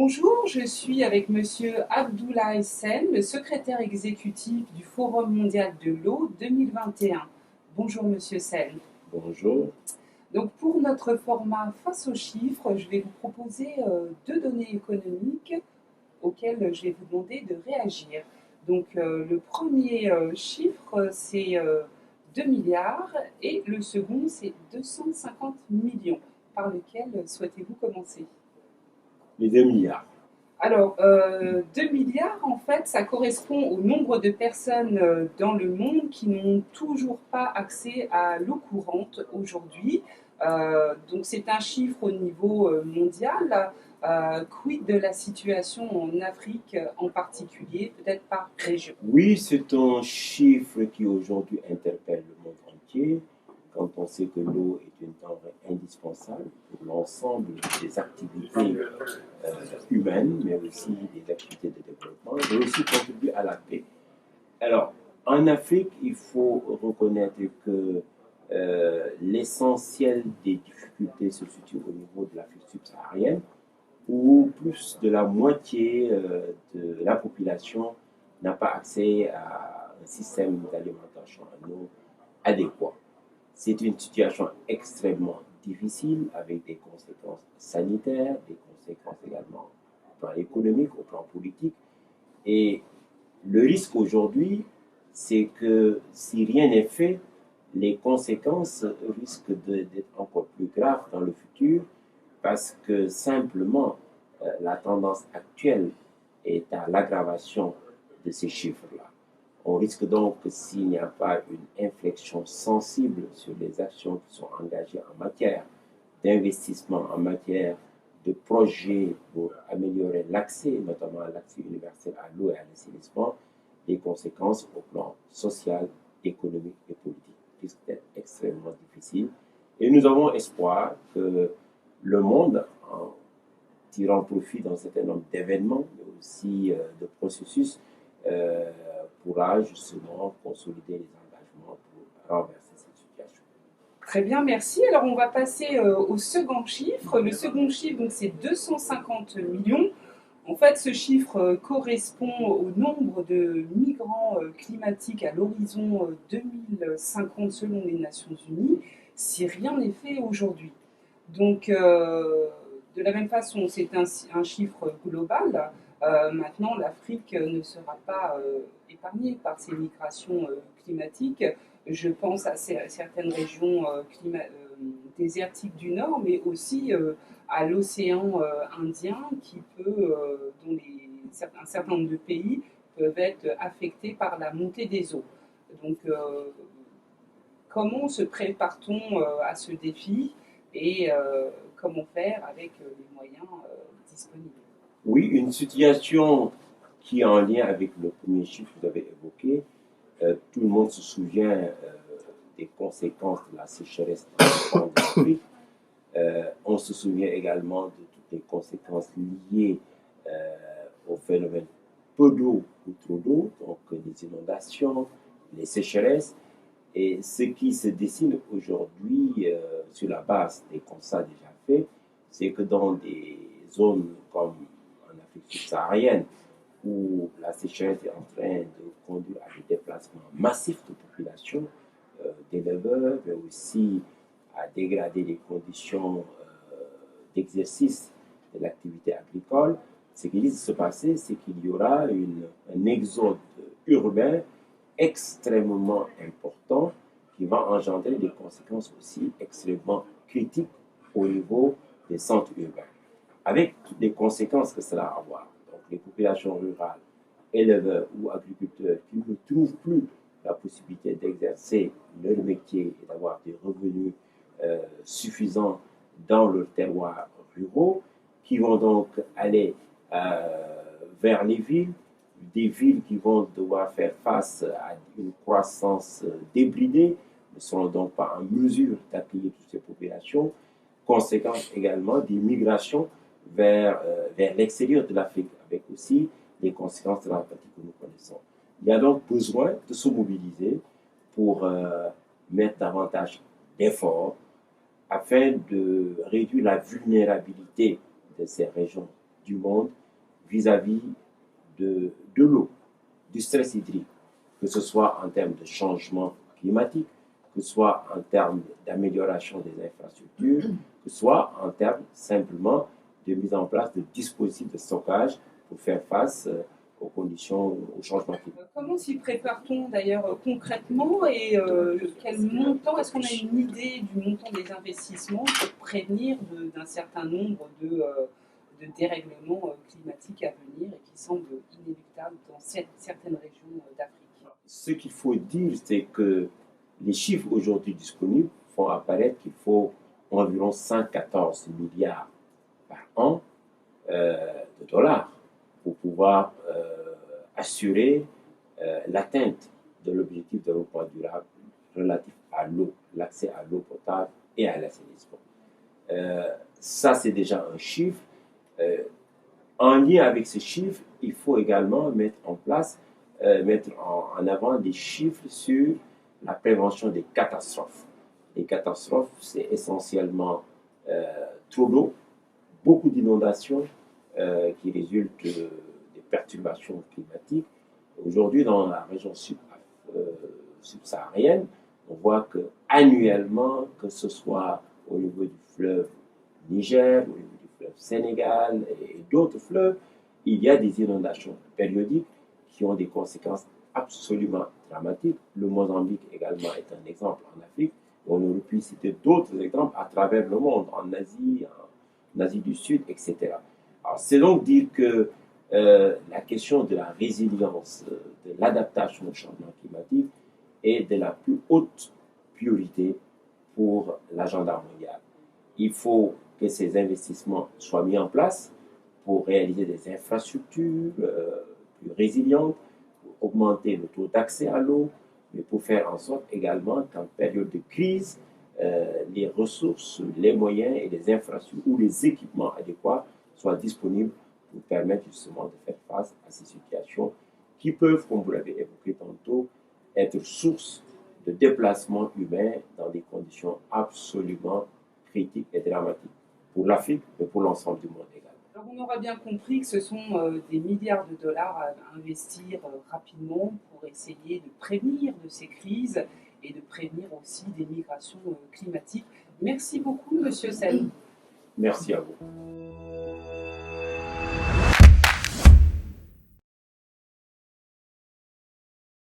Bonjour, je suis avec Monsieur Abdoulaye Sène, le secrétaire exécutif du Forum mondial de l'eau 2021. Bonjour Monsieur Sène. Bonjour. Donc pour notre format face aux chiffres, je vais vous proposer deux données économiques auxquelles je vais vous demander de réagir. Donc le premier chiffre c'est 2 milliards et le second c'est 250 millions. Par lequel souhaitez-vous commencer? Les 2 milliards. Alors, 2 milliards, en fait, ça correspond au nombre de personnes dans le monde qui n'ont toujours pas accès à l'eau courante aujourd'hui. Donc, c'est un chiffre au niveau mondial. Quid de la situation en Afrique en particulier, peut-être par région? Oui, c'est un chiffre qui aujourd'hui interpelle le monde entier quand on sait que l'eau est une denrée indispensable pour l'ensemble des activités humaines, mais aussi des activités de développement, et aussi contribuer à la paix. Alors, en Afrique, il faut reconnaître que l'essentiel des difficultés se situe au niveau de l'Afrique subsaharienne, où plus de la moitié de la population n'a pas accès à un système d'alimentation en eau adéquat. C'est une situation extrêmement difficile avec des conséquences sanitaires, des conséquences également au plan économique, au plan politique. Et le risque aujourd'hui, c'est que si rien n'est fait, les conséquences risquent d'être encore plus graves dans le futur parce que simplement la tendance actuelle est à l'aggravation de ces chiffres-là. On risque donc, s'il n'y a pas une inflexion sensible sur les actions qui sont engagées en matière d'investissement, en matière de projets pour améliorer l'accès, notamment l'accès universel à l'eau et à l'assainissement, les conséquences au plan social, économique et politique risquent d'être extrêmement difficiles. Et nous avons espoir que le monde, en tirant profit d'un certain nombre d'événements, mais aussi de processus, pourra justement consolider les engagements pour renverser cette situation. Très bien, merci. Alors on va passer au second chiffre. Le second chiffre, donc, c'est 250 millions. En fait, ce chiffre correspond au nombre de migrants climatiques à l'horizon 2050 selon les Nations Unies, si rien n'est fait aujourd'hui. Donc, de la même façon, c'est un chiffre global. Maintenant, l'Afrique ne sera pas épargnée par ces migrations climatiques. Je pense à certaines régions désertiques du Nord, mais aussi à l'océan Indien, dont un certain nombre de pays peuvent être affectés par la montée des eaux. Donc, comment se prépare-t-on à ce défi et comment faire avec les moyens disponibles? Oui, une situation qui est en lien avec le premier chiffre que vous avez évoqué. Tout le monde se souvient des conséquences de la sécheresse dans l'Afrique. On se souvient également de toutes les conséquences liées au phénomène peu d'eau ou trop d'eau, donc les inondations, les sécheresses. Et ce qui se dessine aujourd'hui sur la base des constats déjà faits, c'est que dans des zones comme en Afrique subsaharienne, où la sécheresse est en train de conduire à des déplacements massifs de population, d'éleveurs, mais aussi à dégrader les conditions d'exercice de l'activité agricole, ce qui risque de se passer, c'est qu'il y aura un exode urbain extrêmement important qui va engendrer des conséquences aussi extrêmement critiques au niveau des centres urbains, avec toutes les conséquences que cela va avoir. Donc les populations rurales, éleveurs ou agriculteurs qui ne trouvent plus la possibilité d'exercer leur métier et d'avoir des revenus suffisants dans leurs terroirs ruraux, qui vont donc aller vers les villes, des villes qui vont devoir faire face à une croissance débridée, ne seront donc pas en mesure d'accueillir toutes ces populations. Conséquence également des migrations vers l'extérieur de l'Afrique, avec aussi les conséquences de la pratique que nous connaissons. Il y a donc besoin de se mobiliser pour mettre davantage d'efforts afin de réduire la vulnérabilité de ces régions du monde vis-à-vis de l'eau, du stress hydrique, que ce soit en termes de changement climatique, que ce soit en termes d'amélioration des infrastructures, que ce soit en termes simplement de mise en place de dispositifs de stockage pour faire face aux conditions, au changement climatique. Comment s'y prépare-t-on d'ailleurs concrètement et quel montant, est-ce qu'on a une idée du montant des investissements pour prévenir d'un certain nombre de dérèglements climatiques à venir et qui semblent inéluctables dans certaines régions d'Afrique? Ce qu'il faut dire, c'est que les chiffres aujourd'hui disponibles font apparaître qu'il faut environ 114 milliards par an de dollars pour pouvoir assurer l'atteinte de l'objectif de développement durable relatif à l'eau, l'accès à l'eau potable et à l'assainissement. Ça, c'est déjà un chiffre. En lien avec ce chiffre, il faut également mettre en avant des chiffres sur la prévention des catastrophes. Les catastrophes, c'est essentiellement trop d'eau, beaucoup d'inondations qui résultent des perturbations climatiques. Aujourd'hui, dans la région subsaharienne, on voit que annuellement, que ce soit au niveau du fleuve Niger, au niveau du fleuve Sénégal et d'autres fleuves, il y a des inondations périodiques qui ont des conséquences absolument dramatiques. Le Mozambique également est un exemple en Afrique. On aurait pu citer d'autres exemples à travers le monde, en Asie, en Asie du Sud, etc. Alors, c'est donc dire que la question de la résilience, de l'adaptation au changement climatique est de la plus haute priorité pour l'agenda mondial. Il faut que ces investissements soient mis en place pour réaliser des infrastructures plus résilientes, pour augmenter le taux d'accès à l'eau, mais pour faire en sorte également qu'en période de crise, les ressources, les moyens et les infrastructures ou les équipements adéquats soient disponibles pour permettre justement de faire face à ces situations qui peuvent, comme vous l'avez évoqué tantôt, être source de déplacement humain dans des conditions absolument critiques et dramatiques pour l'Afrique, mais pour l'ensemble du monde également. Alors on aura bien compris que ce sont des milliards de dollars à investir rapidement pour essayer de prévenir de ces crises et de prévenir aussi des migrations climatiques. Merci beaucoup, Monsieur Sall. Merci à vous.